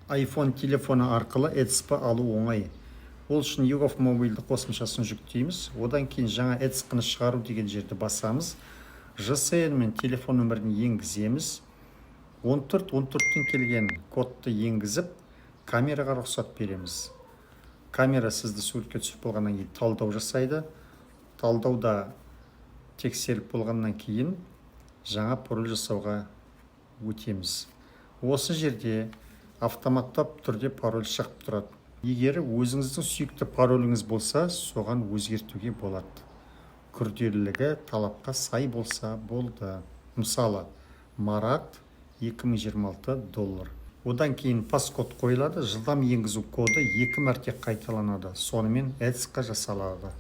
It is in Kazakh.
iPhone телефоны арқылы ETSP алу оңай. Ол үшін YouGov мобильді қосымшасын жүктейміз. Одан кейін жаңа ETSP-ны шығару деген жерді басамыз. GSN мен телефон нөмірін енгіземіз. 14-14-тен келген кодты енгізіп, камераға рұқсат береміз. Камера сізді суретке түсіп болғаннан кейін талдау жасайды. Талдауда тексеріп болғаннан кейін жаңа пароль жасауға өтеміз. Осы жерде автоматтап түрде пароль шығып тұрады. Егер өзіңіздің сүйікті пароліңіз болса, соған өзгертуге болады. Күрделілігі талапқа сай болса болды. Мысалы, Марат $2026. Одан кейін паскод қойылады, жылдам енгізу коды 2 мәрте қайталанады. Сонымен ETSP жасалады.